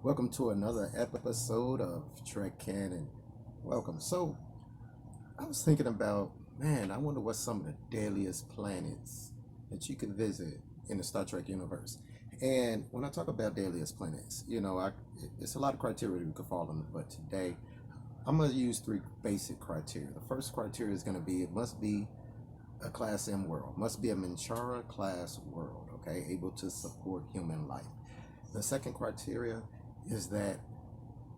Welcome to another episode of Trek Canon. Welcome. I was thinking about, man, I wonder what some of the deadliest planets that you could visit in the Star Trek universe. And when I talk about deadliest planets, it's a lot of criteria we could fall under, but today I'm going to use three basic criteria. The first criteria is going to be it must be a Class M world, must be a Menchara class world, okay, able to support human life. The second criteria is that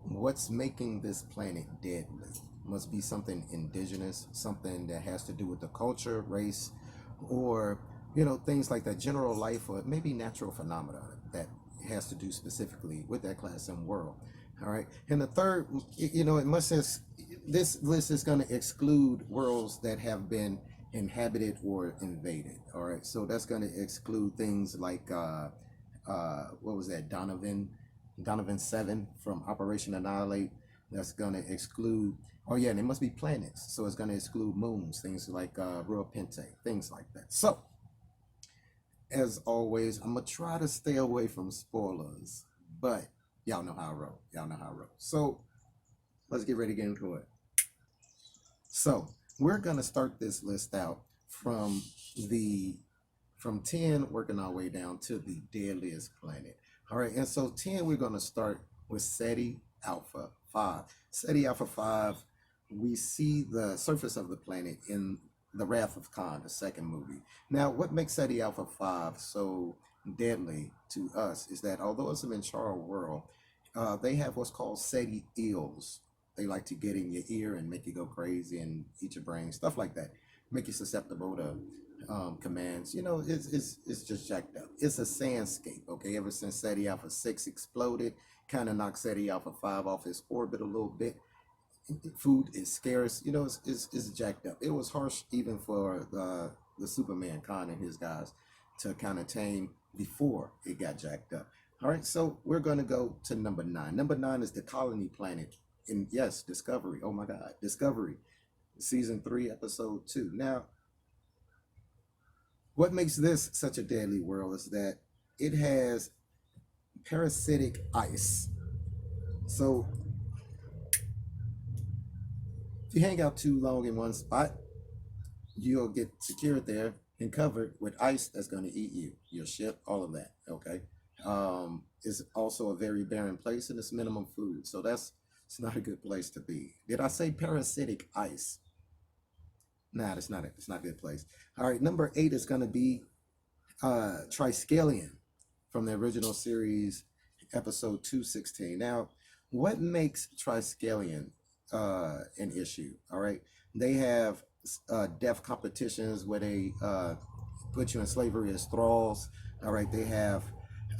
what's making this planet deadly must be something indigenous, something that has to do with the culture, race, or things like that, general life, or maybe natural phenomena that has to do specifically with that class and world. All right, and the third, it must this list is going to exclude worlds that have been inhabited or invaded. All right, so that's going to exclude things like what was that, Donovan 7 from Operation Annihilate. That's going to exclude, oh yeah, and it must be planets. So it's going to exclude moons, things like Rua Pente, things like that. So, as always, I'm going to try to stay away from spoilers, but y'all know how I roll. Y'all know how I roll. So, let's get ready to get into it. So, we're going to start this list out from 10, working our way down to the deadliest planet. All right, and so 10, we're going to start with Ceti Alpha 5. Ceti Alpha 5, we see the surface of the planet in The Wrath of Khan, the second movie. Now, what makes Ceti Alpha 5 so deadly to us is that although it's a Menchara world, they have what's called Ceti eels. They like to get in your ear and make you go crazy and eat your brain, stuff like that. Make you susceptible to commands. It's just jacked up. It's a sandscape, okay? Ever since Ceti Alpha 6 exploded, kind of knocked Ceti Alpha 5 off its orbit a little bit. Food is scarce, it's jacked up. It was harsh even for the Superman Khan and his guys to kind of tame before it got jacked up. All right, so we're going to go to number 9. Number 9 is the colony planet. And yes, Discovery. Oh my God, Discovery. Season 3, episode 2. Now, what makes this such a deadly world is that it has parasitic ice. So if you hang out too long in one spot, you'll get secured there and covered with ice that's going to eat you, your ship, all of that. Okay. It's also a very barren place and it's minimum food. So it's not a good place to be. Did I say parasitic ice? Nah, that's not it. It's not a good place. All right, number 8 is going to be Triskelion from the original series, episode 216. Now, what makes Triskelion an issue? All right, they have death competitions where they put you in slavery as thralls. All right, they have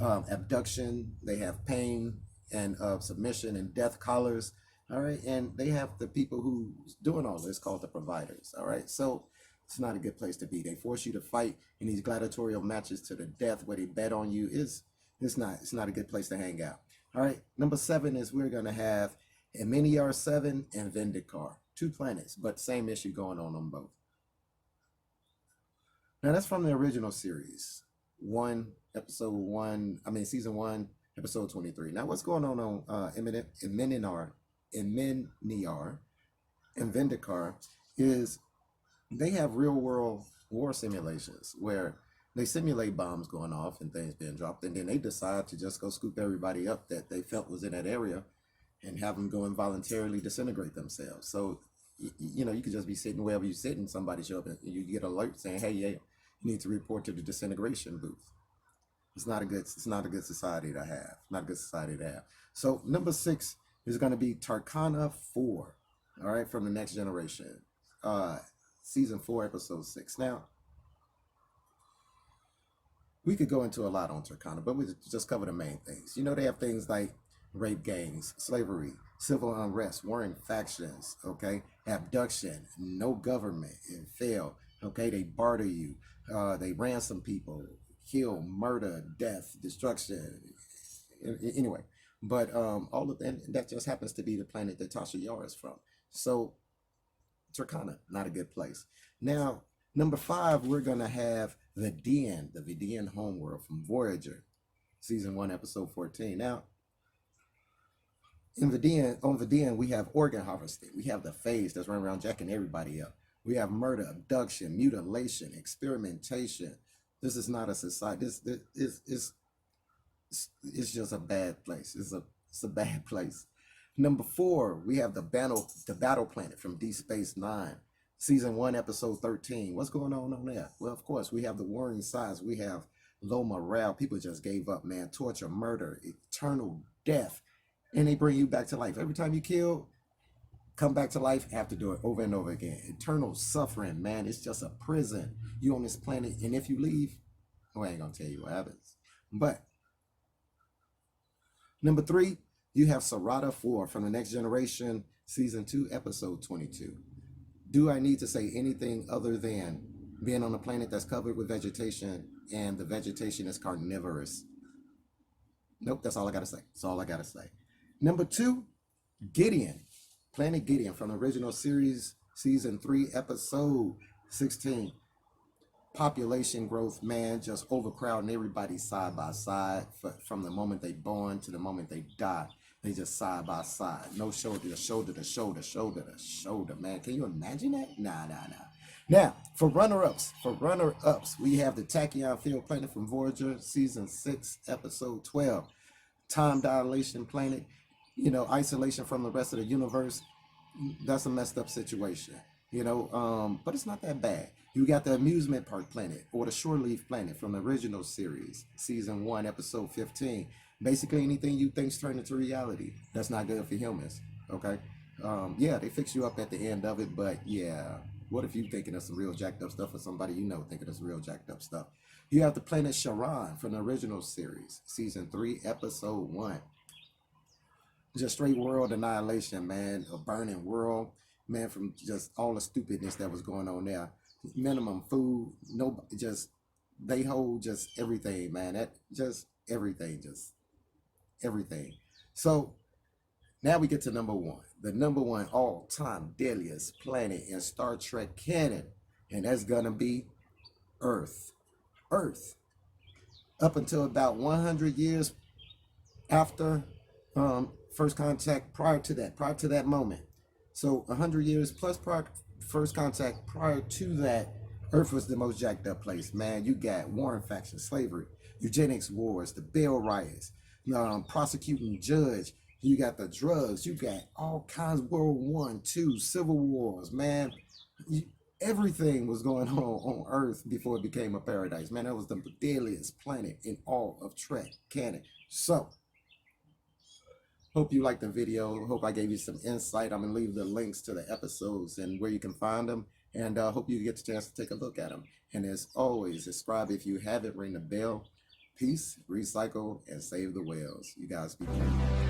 abduction, they have pain and submission and death collars. All right, and they have the people who's doing all this called the providers. All right, so it's not a good place to be. They force you to fight in these gladiatorial matches to the death where they bet on you. It's not a good place to hang out. All right, number 7 is we're gonna have Miniar 7 and Vendikar, 2 planets, but same issue going on both. Now that's from the original series, season 1, episode 23. Now what's going on Miniar and Vendikar is they have real world war simulations where they simulate bombs going off and things being dropped, and then they decide to just go scoop everybody up that they felt was in that area and have them go involuntarily disintegrate themselves. So, you could just be sitting wherever you sit and somebody show up and you get an alert saying, hey, yeah, you need to report to the disintegration booth. It's not a good society to have. Not a good society to have. So number 6 is going to be Tarkana 4, all right, from the Next Generation, season 4, episode 6. Now, we could go into a lot on Turkana, but we just cover the main things. They have things like rape gangs, slavery, civil unrest, warring factions, okay, abduction, no government, and fail, okay, they barter you, they ransom people, kill, murder, death, destruction, anyway. But all of that just happens to be the planet that Tasha Yar is from. So Turkana, not a good place. Now, number 5, we're gonna have the Vidian homeworld from Voyager, season 1, episode 14. Now, In Vidian, on Vidian, we have organ harvesting. We have the phase that's running around jacking everybody up. We have murder, abduction, mutilation, experimentation. This is not a society. This is it's just a bad place. It's a bad place. Number four, we have the battle planet from Deep Space Nine, season one, episode 13. What's going on there? Well, of course, we have the warring sides. We have low morale. People just gave up, man. Torture, murder, eternal death, and they bring you back to life. Every time you kill, come back to life, have to do it over and over again. Eternal suffering, man. It's just a prison. You on this planet, and if you leave, well, I ain't gonna tell you what happens. But number three, you have Sarada 4 from the Next Generation, season 2, episode 22. Do I need to say anything other than being on a planet that's covered with vegetation and the vegetation is carnivorous? Nope, that's all I gotta say. That's all I gotta say. Number two, Gideon, Planet Gideon from the original series, season 3, episode 16. Population growth, man, just overcrowding everybody side by side from the moment they born to the moment they die. They just side by side, no shoulder to shoulder to shoulder, shoulder to shoulder, man. Can you imagine that? Nah. Now, for runner-ups, we have the Tachyon Field Planet from Voyager, season 6, episode 12. Time dilation planet, isolation from the rest of the universe. That's a messed up situation, but it's not that bad. You got the amusement park planet or the shore leave planet from the original series, season 1, episode 15. Basically anything you think's turned into reality. That's not good for humans. Okay. Yeah, they fix you up at the end of it, but yeah, what if you thinking of some real jacked up stuff or somebody thinking of some real jacked up stuff? You have the planet Charon from the original series, season 3, episode 1. Just straight world annihilation, man. A burning world, man, from just all the stupidness that was going on there. Minimum food, no, just they hold just everything, man. That just everything. So now we get to number one, the number one all-time deadliest planet in Star Trek canon, and that's gonna be Earth. Earth. Up until about 100 years after first contact, prior to that moment. So 100 years plus first contact, prior to that, Earth was the most jacked up place, man. You got warring factions, slavery, eugenics wars, the Bell riots, prosecuting judge. You got the drugs. You got all kinds of World War II, civil wars, man. Everything was going on Earth before it became a paradise, man. That was the deadliest planet in all of Trek canon. So, hope you liked the video. Hope I gave you some insight. I'm going to leave the links to the episodes and where you can find them. And hope you get the chance to take a look at them. And as always, subscribe if you haven't, ring the bell. Peace, recycle, and save the whales. You guys be careful.